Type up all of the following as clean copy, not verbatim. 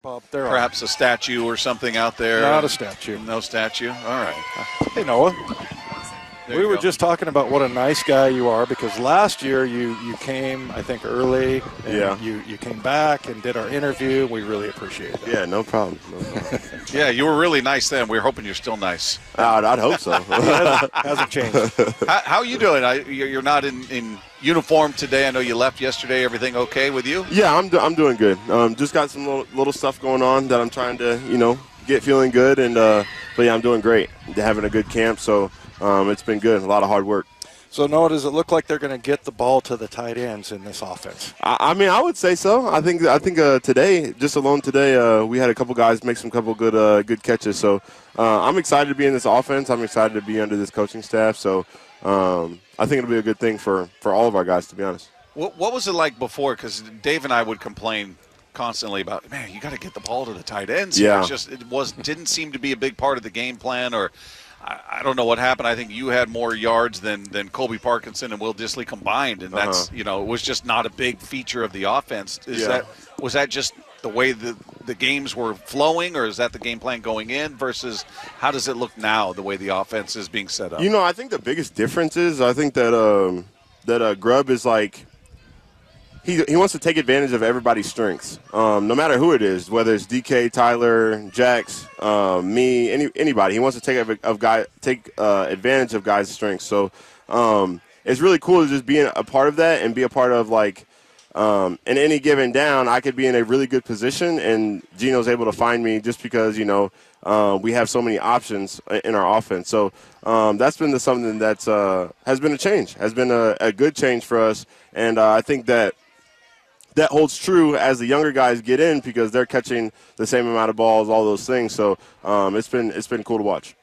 Bob, perhaps a statue or something out there? Not a statue. No statue? All right. Hey, Noah. We were just talking about what a nice guy you are, because last year you came, I think, early. And you came back and did our interview. We really appreciate that. Yeah, no problem. Yeah, you were really nice then. We're hoping you're still nice. I'd hope so. Hasn't changed. How are you doing? You're not in uniform today. I know you left yesterday. Everything okay with you? Yeah, I'm doing good. Just got some little stuff going on that I'm trying to, get feeling good. And but yeah, I'm doing great. Having a good camp, so it's been good. A lot of hard work. So, Noah, does it look like they're going to get the ball to the tight ends in this offense? I mean, I would say so. I think today, just alone today, we had a couple guys make some couple good catches. So I'm excited to be in this offense. I'm excited to be under this coaching staff. So I think it'll be a good thing for all of our guys, to be honest. What was it like before? Because Dave and I would complain constantly about, man, you got to get the ball to the tight ends. Yeah. It didn't seem to be a big part of the game plan, or I don't know what happened. I think you had more yards than Colby Parkinson and Will Dissly combined, and that's it was just not a big feature of the offense. Was that just the way the games were flowing, or is that the game plan going in versus how does it look now, the way the offense is being set up? I think the biggest difference is I think that Grubb is like he wants to take advantage of everybody's strengths, no matter who it is, whether it's DK, Tyler, Jax, me, anybody. He wants to take advantage of guys' strengths. So it's really cool to just be a part of that and be a part of, like, in any given down, I could be in a really good position, and Gino's able to find me just because, we have so many options in our offense. So that's been something that's has been a change, has been a good change for us. And I think that holds true as the younger guys get in, because they're catching the same amount of balls, all those things. So it's been cool to watch.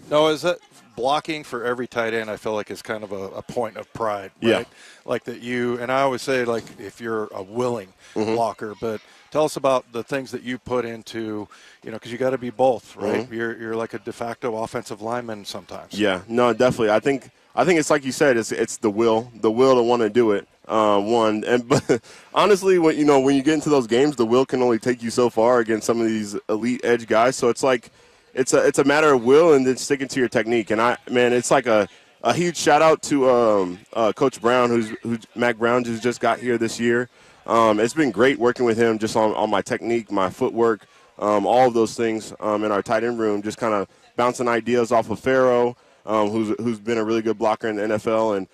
No, is that blocking for every tight end? I feel like is kind of a point of pride, right? Yeah. Like that and I always say, like, if you're a willing blocker, but tell us about the things that you put into, because you got to be both, right? You're like a de facto offensive lineman sometimes. Yeah, no, definitely. I think it's like you said, it's the will to want to do it. But honestly, when you get into those games, the will can only take you so far against some of these elite edge guys. So it's like it's a matter of will and then sticking to your technique. And it's like a huge shout out to Coach Brown, who's Mac Brown, who's just got here this year. It's been great working with him just on my technique, my footwork, all of those things in our tight end room, just kind of bouncing ideas off of Farrow, who's been a really good blocker in the NFL, and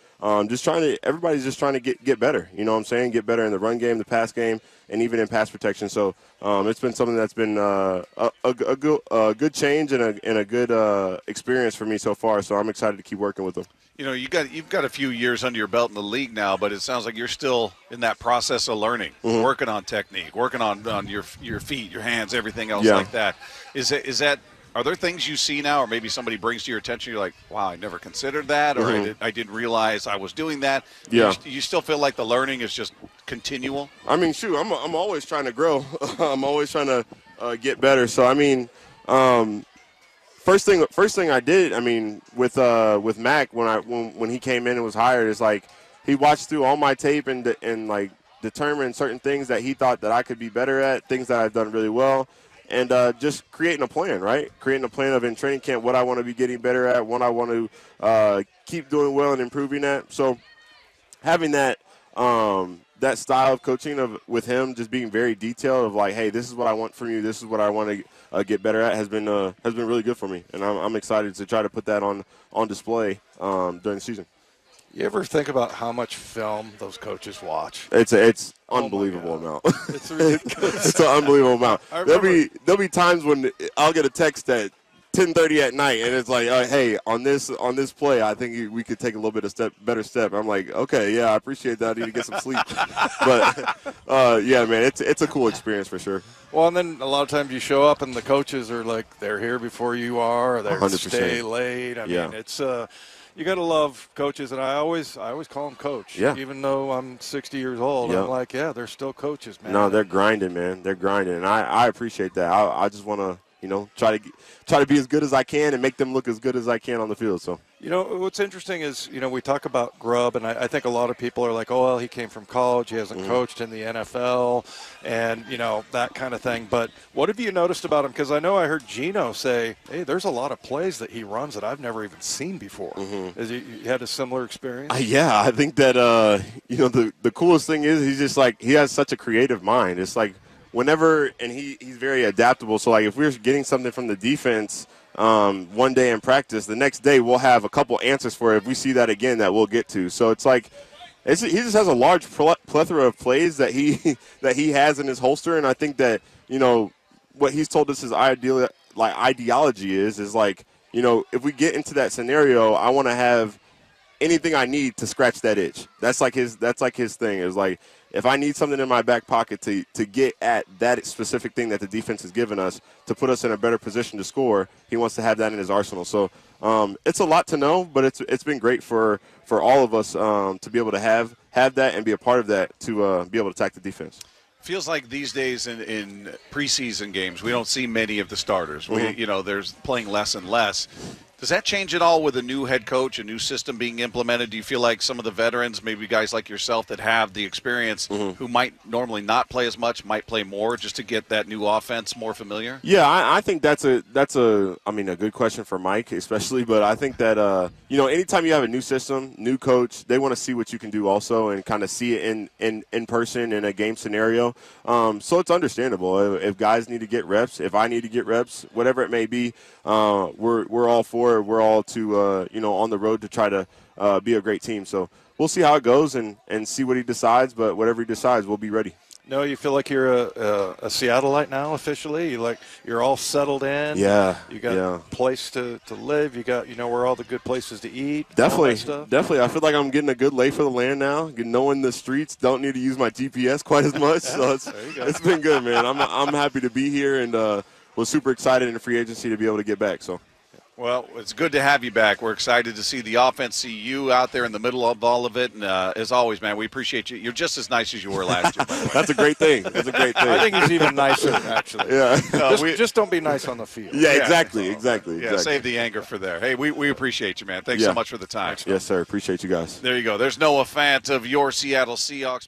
everybody's just trying to get better. You know what I'm saying? Get better in the run game, the pass game, and even in pass protection. So it's been something that's been a good change and a good experience for me so far. So I'm excited to keep working with them. You've got a few years under your belt in the league now, but it sounds like you're still in that process of learning, working on technique, working on your feet, your hands, everything else like that. Are there things you see now, or maybe somebody brings to your attention, you're like, wow, I never considered that, or I didn't realize I was doing that? Yeah. You still feel like the learning is just continual? I mean, shoot, I'm always trying to grow. I'm always trying to get better. So, I mean, first thing I did, I mean, with Mac, when he came in and was hired, is like he watched through all my tape and like determined certain things that he thought that I could be better at, things that I've done really well. And just creating a plan, right? Creating a plan of in training camp what I want to be getting better at, what I want to keep doing well and improving at. So having that style of coaching with him, just being very detailed of like, hey, this is what I want from you, this is what I want to get better at, has been really good for me. And I'm excited to try to put that on display during the season. You ever think about how much film those coaches watch? It's unbelievable amount. It's ridiculous. It's an unbelievable amount. There'll be times when I'll get a text at 10:30 at night, and it's like, hey, on this play, I think we could take a little bit of better step. I'm like, okay, yeah, I appreciate that. I need to get some sleep. But yeah, man, it's a cool experience for sure. Well, and then a lot of times you show up and the coaches are like, they're here before you are, or they 100%. stay late. I mean, it's you got to love coaches, and I always call them coach. Yeah. Even though I'm 60 years old, I'm like, yeah, they're still coaches, man. No, they're grinding, man. They're grinding, and I appreciate that. I just want to, try to be as good as I can and make them look as good as I can on the field. So. You know, what's interesting is, we talk about Grubb, and I think a lot of people are like, oh, well, he came from college, he hasn't coached in the NFL, and, that kind of thing. But what have you noticed about him? Because I know I heard Gino say, hey, there's a lot of plays that he runs that I've never even seen before. Has you had a similar experience? Yeah, I think that, the coolest thing is he's just like, he has such a creative mind. It's like whenever, and he's very adaptable. So, like, if we're getting something from the defense – one day in practice, the next day we'll have a couple answers for it if we see that again that we'll get to. So it's like he just has a large plethora of plays that he has in his holster, and I think that what he's told us his ideology is like if we get into that scenario, I want to have anything I need to scratch that itch. That's like his thing is like, if I need something in my back pocket to get at that specific thing that the defense has given us to put us in a better position to score, he wants to have that in his arsenal. So it's a lot to know, but it's been great for all of us to be able to have that and be a part of that to be able to attack the defense. Feels like these days in preseason games, we don't see many of the starters. There's playing less and less. Does that change at all with a new head coach, a new system being implemented? Do you feel like some of the veterans, maybe guys like yourself that have the experience, who might normally not play as much, might play more just to get that new offense more familiar? Yeah, I think that's a good question for Mike especially. But I think that anytime you have a new system, new coach, they want to see what you can do also and kind of see it in person in a game scenario. So it's understandable if guys need to get reps, if I need to get reps, whatever it may be. We're all for it. We're all on the road to try to be a great team. So we'll see how it goes and see what he decides. But whatever he decides, we'll be ready. No, you feel like you're a Seattleite now officially. You're all settled in. Yeah. You got a place to live. You got where all the good places to eat. Definitely. I feel like I'm getting a good lay for the land now. Knowing the streets, don't need to use my GPS quite as much. So it's been good, man. I'm happy to be here and was super excited in the free agency to be able to get back. So. Well, it's good to have you back. We're excited to see the offense, see you out there in the middle of all of it. And as always, man, we appreciate you. You're just as nice as you were last year, by the way. That's a great thing. I think he's even nicer, actually. Yeah. Just don't be nice on the field. Yeah, exactly. Yeah, save the anger for there. Hey, we appreciate you, man. Thanks so much for the time. Yes, sir. Appreciate you guys. There you go. There's Noah Fant of your Seattle Seahawks.